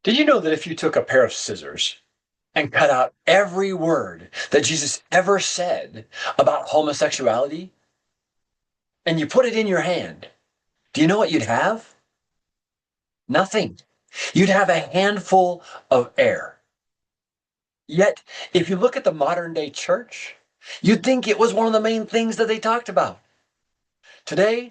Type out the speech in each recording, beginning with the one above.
Did you know that if you took a pair of scissors and cut out every word that Jesus ever said about homosexuality and you put it in your hand, do you know what you'd have? Nothing. You'd have a handful of air. Yet, if you look at the modern day church, you'd think it was one of the main things that they talked about. Today,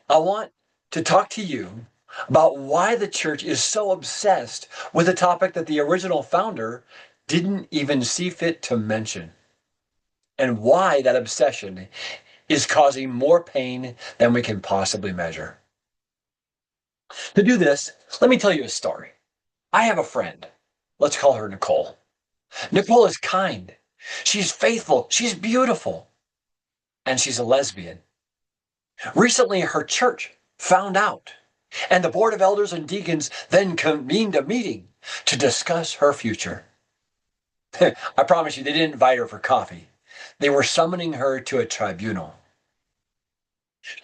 I want to talk to you about why the church is so obsessed with a topic that the original founder didn't even see fit to mention, and why that obsession is causing more pain than we can possibly measure. To do this, let me tell you a story. I have a friend. Let's call her Nicole. Nicole is kind. She's faithful. She's beautiful. And she's a lesbian. Recently, her church found out, and the board of elders and deacons then convened a meeting to discuss her future. I promise you, they didn't invite her for coffee. They were summoning her to a tribunal.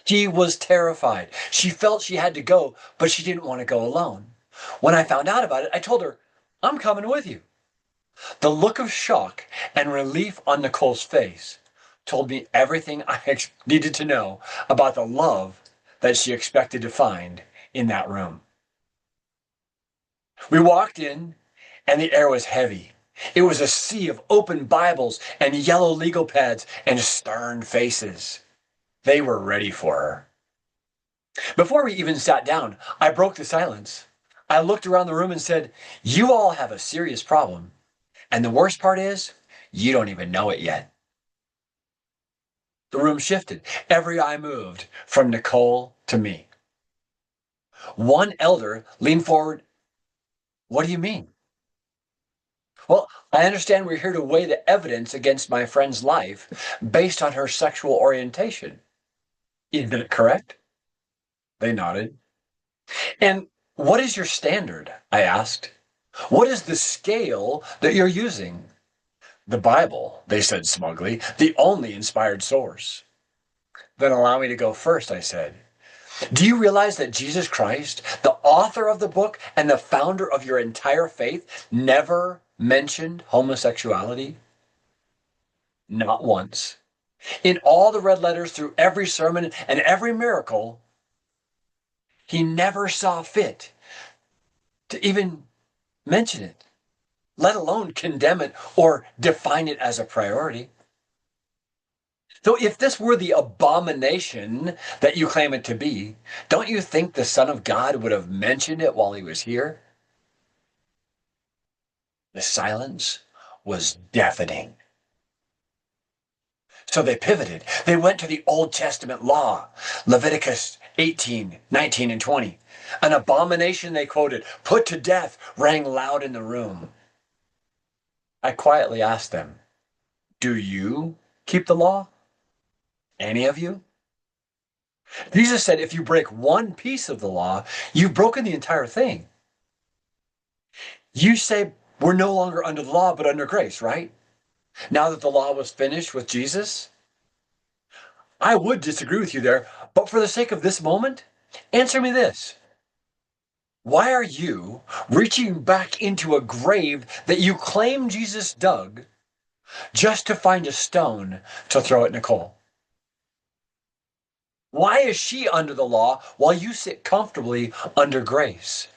She was terrified. She felt she had to go, but she didn't want to go alone. When I found out about it, I told her, I'm coming with you. The look of shock and relief on Nicole's face told me everything I needed to know about the love that she expected to find in that room. We walked in, and the air was heavy. It was a sea of open Bibles and yellow legal pads and stern faces. They were ready for her. Before we even sat down, I broke the silence. I looked around the room and said, "You all have a serious problem. And the worst part is, you don't even know it yet." The room shifted. Every eye moved from Nicole to me. One elder leaned forward. "What do you mean?" "Well, I understand we're here to weigh the evidence against my friend's life based on her sexual orientation. Is that correct?" They nodded. "And what is your standard?" I asked. "What is the scale that you're using?" "The Bible," they said smugly, "the only inspired source." "Then allow me to go first," I said. "Do you realize that Jesus Christ, the author of the book and the founder of your entire faith, never mentioned homosexuality? Not once. In all the red letters through every sermon and every miracle, he never saw fit to even mention it, let alone condemn it or define it as a priority. So if this were the abomination that you claim it to be, don't you think the Son of God would have mentioned it while he was here?" The silence was deafening. So they pivoted. They went to the Old Testament law, Leviticus 18, 19, and 20. An abomination, they quoted, put to death, rang loud in the room. I quietly asked them, "Do you keep the law? Any of you?" Jesus said, if you break one piece of the law, you've broken the entire thing. You say we're no longer under the law, but under grace, right? Now that the law was finished with Jesus? I would disagree with you there, but for the sake of this moment, answer me this. Why are you reaching back into a grave that you claim Jesus dug just to find a stone to throw at Nicole? Why is she under the law while you sit comfortably under grace?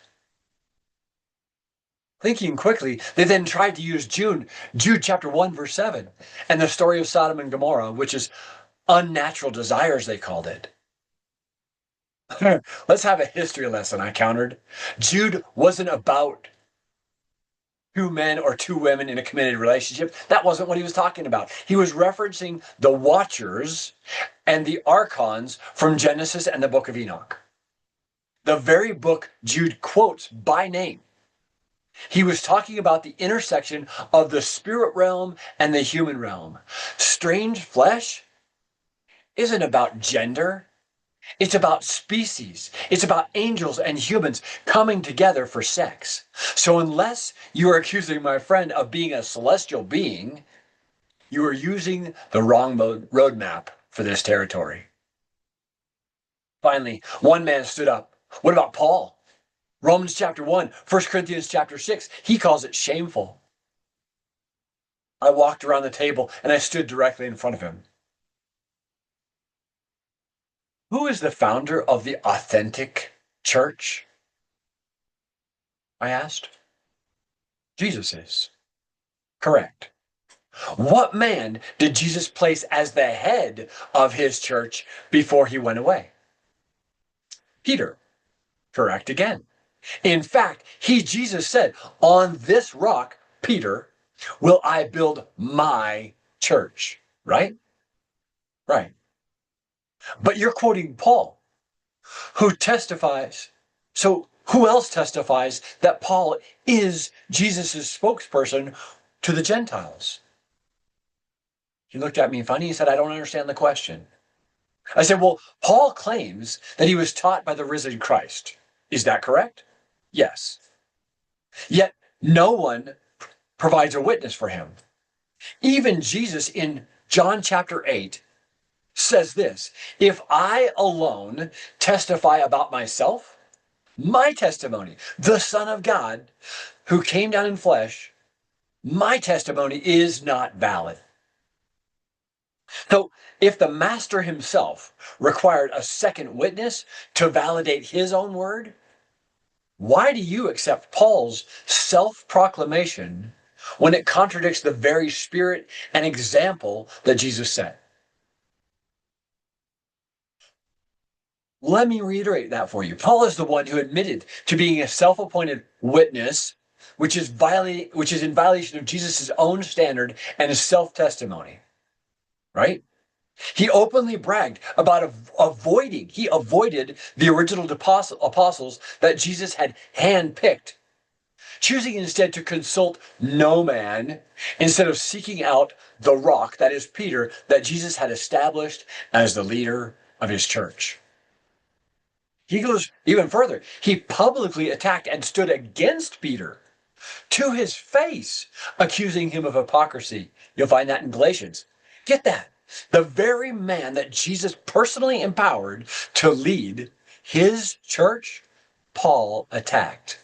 Thinking quickly, they then tried to use Jude chapter 1, verse 7, and the story of Sodom and Gomorrah, which is unnatural desires, they called it. Let's have a history lesson, I countered. Jude wasn't about two men or two women in a committed relationship. That wasn't what he was talking about. He was referencing the Watchers and the Archons from Genesis and the book of Enoch. The very book Jude quotes by name. He was talking about the intersection of the spirit realm and the human realm. Strange flesh isn't about gender. It's about species. It's about angels and humans coming together for sex. So unless you are accusing my friend of being a celestial being, you are using the wrong roadmap for this territory. Finally, one man stood up. What about Paul? Romans chapter 1, 1 Corinthians chapter 6, he calls it shameful. I walked around the table and I stood directly in front of him. Who is the founder of the authentic church? I asked. Jesus is. Correct. What man did Jesus place as the head of his church before he went away? Peter. Correct again. In fact, Jesus said, on this rock, Peter, will I build my church. Right? Right. But you're quoting Paul, who testifies. So who else testifies that Paul is Jesus' spokesperson to the Gentiles? He looked at me funny. He said, I don't understand the question. I said, well, Paul claims that he was taught by the risen Christ. Is that correct? Yes. Yet no one provides a witness for him. Even Jesus in John chapter 8 says this, if I alone testify about myself, my testimony, the Son of God who came down in flesh, my testimony is not valid. So if the master himself required a second witness to validate his own word, why do you accept Paul's self-proclamation when it contradicts the very spirit and example that Jesus set? Let me reiterate that for you. Paul is the one who admitted to being a self-appointed witness, which is in violation of Jesus' own standard and his self-testimony. Right? He openly bragged about he avoided the original apostles that Jesus had handpicked, choosing instead to consult no man instead of seeking out the rock, that is Peter, that Jesus had established as the leader of his church. He goes even further. He publicly attacked and stood against Peter to his face, accusing him of hypocrisy. You'll find that in Galatians. Get that. The very man that Jesus personally empowered to lead his church, Paul attacked.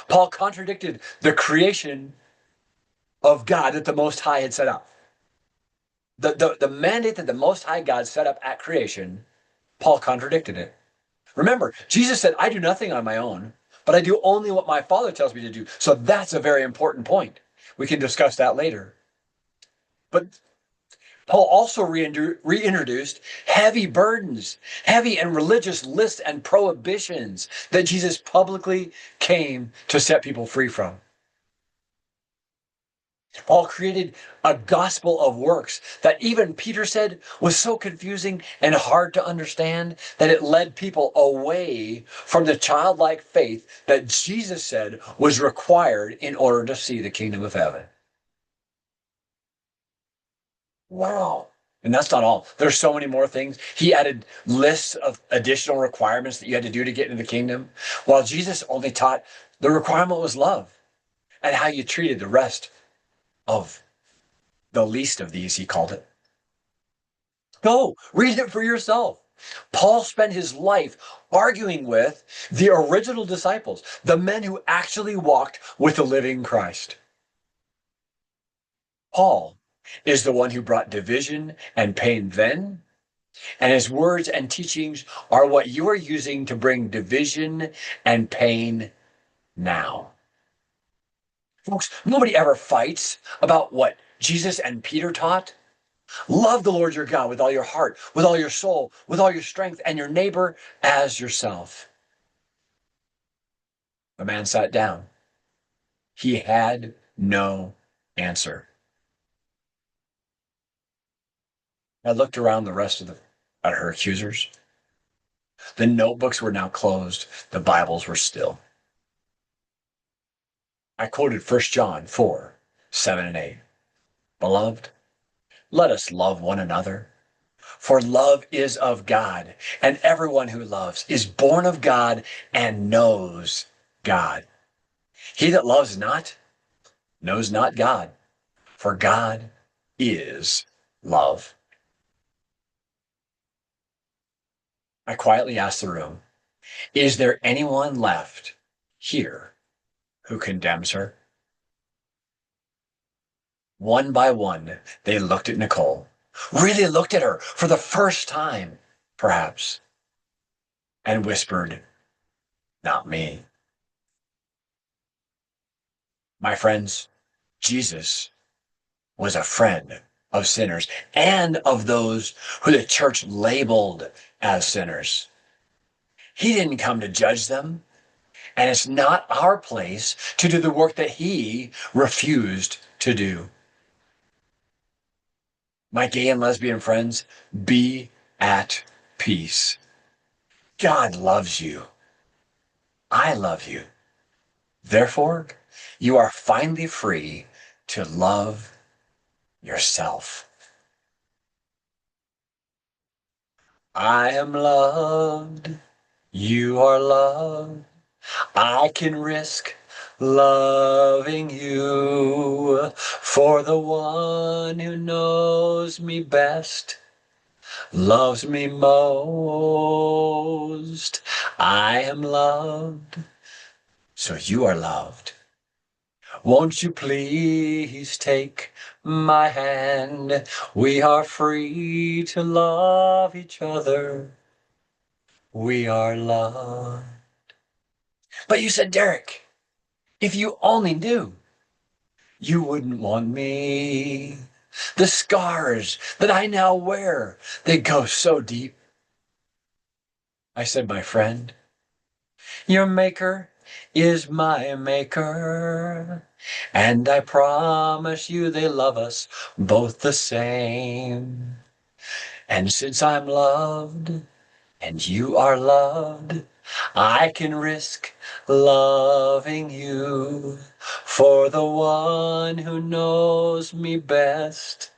Paul contradicted the creation of God that the Most High had set up. The mandate that the Most High God set up at creation, Paul contradicted it. Remember, Jesus said, I do nothing on my own, but I do only what my Father tells me to do. So that's a very important point. We can discuss that later. But Paul also reintroduced heavy burdens, heavy and religious lists and prohibitions that Jesus publicly came to set people free from. Paul created a gospel of works that even Peter said was so confusing and hard to understand that it led people away from the childlike faith that Jesus said was required in order to see the kingdom of heaven. Wow. And that's not all. There's so many more things. He added lists of additional requirements that you had to do to get into the kingdom, while Jesus only taught the requirement was love and how you treated the rest of the least of these, he called it. Go, read it for yourself. Paul spent his life arguing with the original disciples, the men who actually walked with the living Christ. Paul is the one who brought division and pain then, and his words and teachings are what you are using to bring division and pain now. Folks, nobody ever fights about what Jesus and Peter taught. Love the Lord your God with all your heart, with all your soul, with all your strength, and your neighbor as yourself. The man sat down. He had no answer. I looked around at her accusers. The notebooks were now closed. The Bibles were still. I quoted 1 John 4, 7 and 8. Beloved, let us love one another, for love is of God, and everyone who loves is born of God and knows God. He that loves not knows not God, for God is love. I quietly asked the room, Is there anyone left here who condemns her? One by one, they looked at Nicole, really looked at her for the first time, perhaps, and whispered, "Not me." My friends, Jesus was a friend of sinners and of those who the church labeled as sinners. He didn't come to judge them, and it's not our place to do the work that he refused to do. My gay and lesbian friends, be at peace. God loves you. I love you. Therefore, you are finally free to love yourself. I am loved. You are loved. I can risk loving you, for the one who knows me best loves me most. I am loved, so you are loved. Won't you please take my hand? We are free to love each other. We are loved. But you said, Derek, if you only knew, you wouldn't want me. The scars that I now wear, they go so deep. I said, my friend, your maker is my maker. And I promise you they love us both the same. And since I'm loved and you are loved, I can risk loving you, for the one who knows me best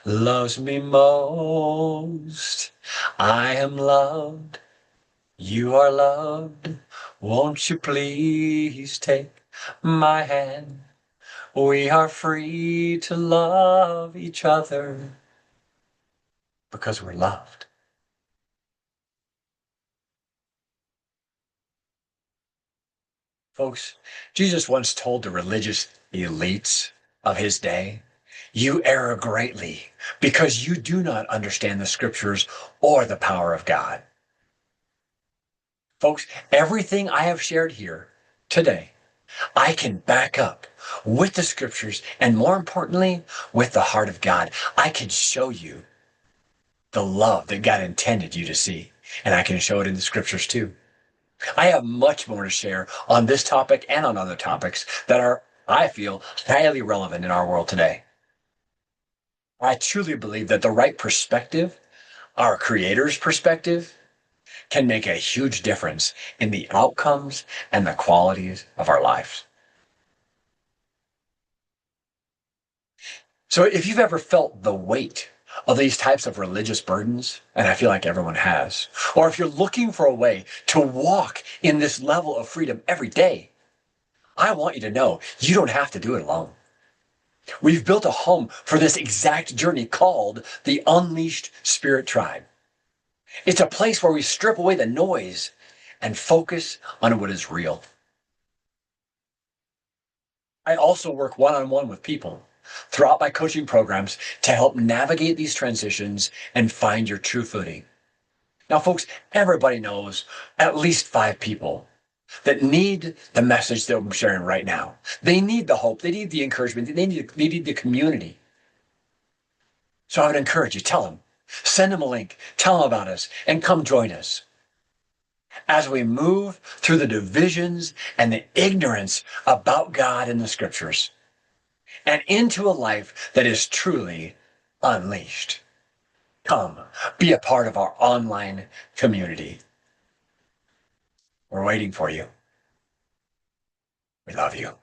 loves me most. I am loved. You are loved. Won't you please take my hand? We are free to love each other because we're loved. Folks, Jesus once told the religious elites of his day, "You err greatly because you do not understand the scriptures or the power of God." Folks, everything I have shared here today, I can back up with the scriptures and, more importantly, with the heart of God. I can show you the love that God intended you to see, and I can show it in the scriptures too. I have much more to share on this topic and on other topics that are, I feel, highly relevant in our world today. I truly believe that the right perspective, our Creator's perspective, can make a huge difference in the outcomes and the qualities of our lives. So if you've ever felt the weight of these types of religious burdens, and I feel like everyone has, or if you're looking for a way to walk in this level of freedom every day, I want you to know you don't have to do it alone. We've built a home for this exact journey called the Unleashed Spirit Tribe. It's a place where we strip away the noise and focus on what is real. I also work one-on-one with people throughout my coaching programs to help navigate these transitions and find your true footing. Now, folks, everybody knows at least 5 people that need the message that I'm sharing right now. They need the hope. They need the encouragement. They need the community. So I would encourage you, tell them, send them a link, tell them about us, and come join us as we move through the divisions and the ignorance about God in the scriptures and into a life that is truly unleashed. Come, be a part of our online community. We're waiting for you. We love you.